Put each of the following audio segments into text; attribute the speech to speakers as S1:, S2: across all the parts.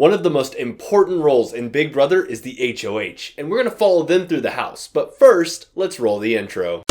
S1: One of the most important roles in Big Brother is the HOH, and we're going to follow them through the house. But first, let's roll the intro.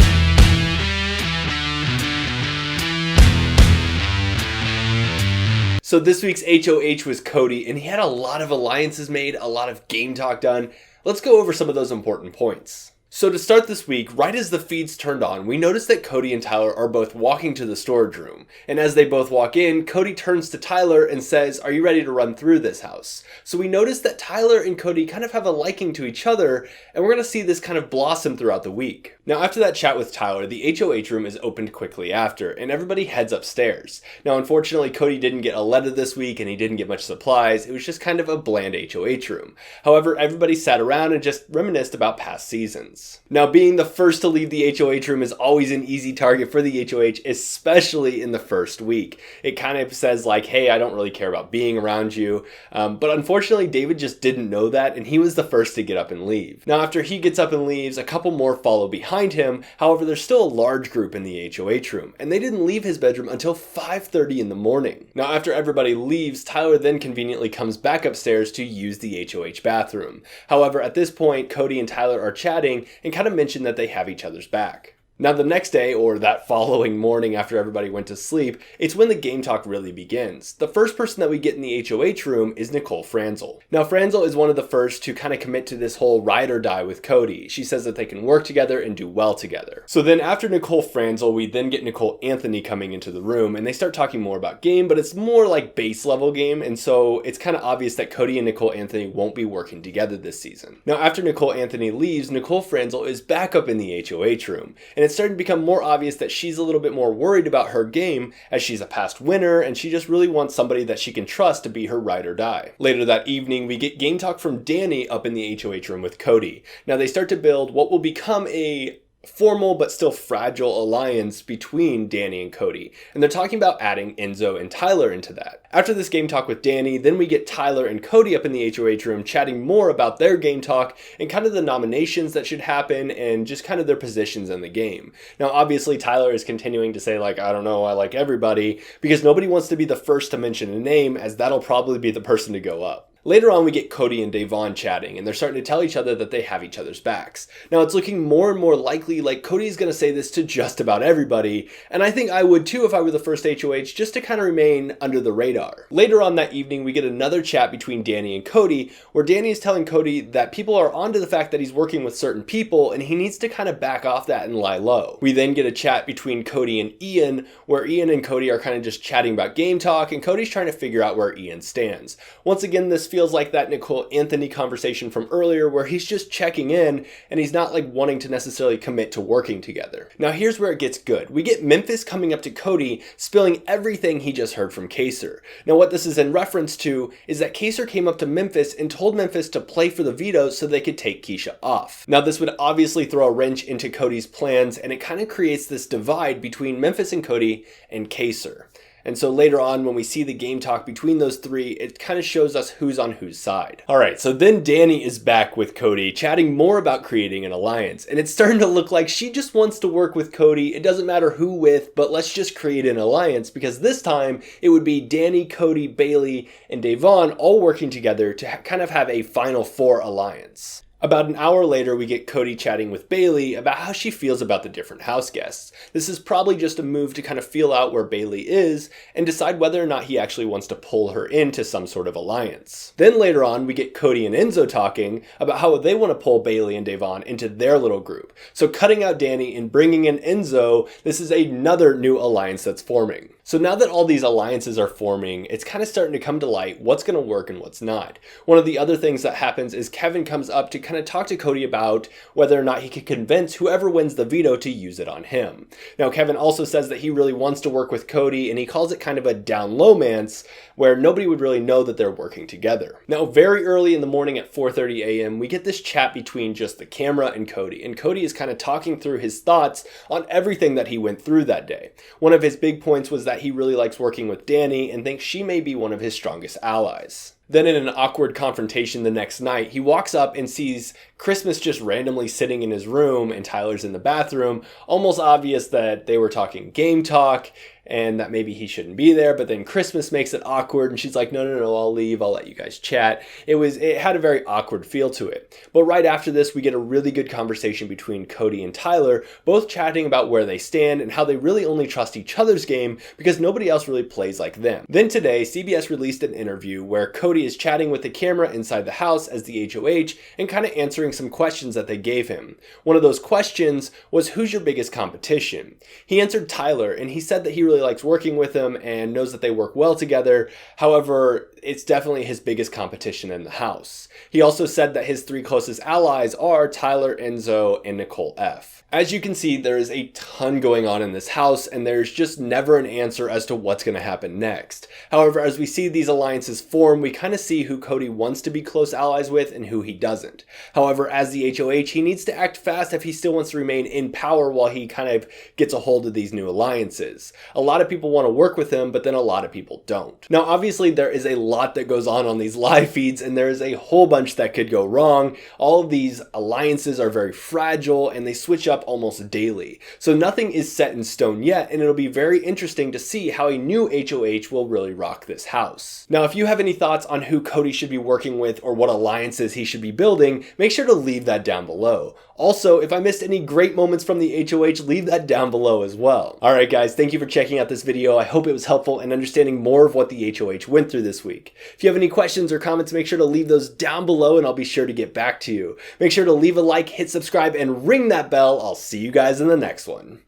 S1: So this week's HOH was Cody, and he had a lot of alliances made, a lot of game talk done. Let's go over some of those important points. So to start this week, right as the feeds turned on, we noticed that Cody and Tyler are both walking to the storage room. And as they both walk in, Cody turns to Tyler and says, "Are you ready to run through this house?" So we noticed that Tyler and Cody kind of have a liking to each other, and we're going to see this kind of blossom throughout the week. Now after that chat with Tyler, the HOH room is opened quickly after, and everybody heads upstairs. Now unfortunately, Cody didn't get a letter this week, and he didn't get much supplies. It was just kind of a bland HOH room. However, everybody sat around and just reminisced about past seasons. Now, being the first to leave the HOH room is always an easy target for the HOH, especially in the first week. It kind of says like, hey, I don't really care about being around you. But unfortunately, David just didn't know that, and he was the first to get up and leave. Now, after he gets up and leaves, a couple more follow behind him. However, there's still a large group in the HOH room, and they didn't leave his bedroom until 5:30 in the morning. Now, after everybody leaves, Tyler then conveniently comes back upstairs to use the HOH bathroom. However, at this point, Cody and Tyler are chatting and kind of mention that they have each other's back. Now the next day, or that following morning after everybody went to sleep, it's when the game talk really begins. The first person that we get in the HOH room is Nicole Franzel. Now Franzel is one of the first to kind of commit to this whole ride or die with Cody. She says that they can work together and do well together. So then after Nicole Franzel, we then get Nicole Anthony coming into the room, and they start talking more about game, but it's more like base level game, and so it's kind of obvious that Cody and Nicole Anthony won't be working together this season. Now after Nicole Anthony leaves, Nicole Franzel is back up in the HOH room, and it's starting to become more obvious that she's a little bit more worried about her game, as she's a past winner and she just really wants somebody that she can trust to be her ride or die. Later that evening, we get game talk from Danny up in the HOH room with Cody. Now they start to build what will become a formal but still fragile alliance between Danny and Cody, and they're talking about adding Enzo and Tyler into that. After this game talk with Danny, then we get Tyler and Cody up in the HOH room chatting more about their game talk and kind of the nominations that should happen and just kind of their positions in the game. Now obviously Tyler is continuing to say like, I don't know, I like everybody, because nobody wants to be the first to mention a name, as that'll probably be the person to go up. Later on, we get Cody and Devon chatting, and they're starting to tell each other that they have each other's backs. Now, it's looking more and more likely like Cody's going to say this to just about everybody, and I think I would too if I were the first HOH, just to kind of remain under the radar. Later on that evening, we get another chat between Danny and Cody, where Danny is telling Cody that people are onto the fact that he's working with certain people, and he needs to kind of back off that and lie low. We then get a chat between Cody and Ian, where Ian and Cody are kind of just chatting about game talk, and Cody's trying to figure out where Ian stands. Once again, this feels like that Nicole Anthony conversation from earlier, where he's just checking in and he's not like wanting to necessarily commit to working together. Now here's where it gets good. We get Memphis coming up to Cody, spilling everything he just heard from Kaser. Now what this is in reference to is that Kaser came up to Memphis and told Memphis to play for the veto so they could take Keisha off. Now this would obviously throw a wrench into Cody's plans, and it kind of creates this divide between Memphis and Cody and Kaser. And so later on, when we see the game talk between those three, it kind of shows us who's on whose side. All right, so then Danny is back with Cody, chatting more about creating an alliance. And it's starting to look like she just wants to work with Cody. It doesn't matter who with, but let's just create an alliance, because this time it would be Danny, Cody, Bailey, and Devon all working together to kind of have a Final Four alliance. About an hour later, we get Cody chatting with Bailey about how she feels about the different house guests. This is probably just a move to kind of feel out where Bailey is and decide whether or not he actually wants to pull her into some sort of alliance. Then later on, we get Cody and Enzo talking about how they want to pull Bailey and Devon into their little group. So cutting out Danny and bringing in Enzo, this is another new alliance that's forming. So now that all these alliances are forming, it's kind of starting to come to light what's going to work and what's not. One of the other things that happens is Kevin comes up to kind of talk to Cody about whether or not he can convince whoever wins the veto to use it on him. Now, Kevin also says that he really wants to work with Cody, and he calls it kind of a down-low-mance, where nobody would really know that they're working together. Now, very early in the morning at 4:30 a.m., we get this chat between just the camera and Cody is kind of talking through his thoughts on everything that he went through that day. One of his big points was that he really likes working with Danny and thinks she may be one of his strongest allies. Then in an awkward confrontation the next night, he walks up and sees Christmas just randomly sitting in his room and Tyler's in the bathroom. Almost obvious that they were talking game talk, and that maybe he shouldn't be there, but then Christmas makes it awkward and she's like, no, I'll leave, I'll let you guys chat. It had a very awkward feel to it. But right after this, we get a really good conversation between Cody and Tyler, both chatting about where they stand and how they really only trust each other's game because nobody else really plays like them. Then today, CBS released an interview where Cody is chatting with the camera inside the house as the HOH and kind of answering some questions that they gave him. One of those questions was, who's your biggest competition? He answered Tyler, and he said that he really likes working with him and knows that they work well together. However, it's definitely his biggest competition in the house. He also said that his 3 closest allies are Tyler, Enzo, and Nicole F. As you can see, there is a ton going on in this house, and there's just never an answer as to what's going to happen next. However, as we see these alliances form, we kind of see who Cody wants to be close allies with and who he doesn't. However, as the HOH, he needs to act fast if he still wants to remain in power while he kind of gets a hold of these new alliances. A lot of people want to work with him, but then a lot of people don't. Now, obviously, there is a lot that goes on these live feeds, and there is a whole bunch that could go wrong. All of these alliances are very fragile, and they switch up almost daily. So nothing is set in stone yet, and it'll be very interesting to see how a new HOH will really rock this house. Now, if you have any thoughts on who Cody should be working with or what alliances he should be building, make sure to leave that down below. Also, if I missed any great moments from the HOH, leave that down below as well. Alright guys, thank you for checking out this video. I hope it was helpful in understanding more of what the HOH went through this week. If you have any questions or comments, make sure to leave those down below and I'll be sure to get back to you. Make sure to leave a like, hit subscribe, and ring that bell. I'll see you guys in the next one.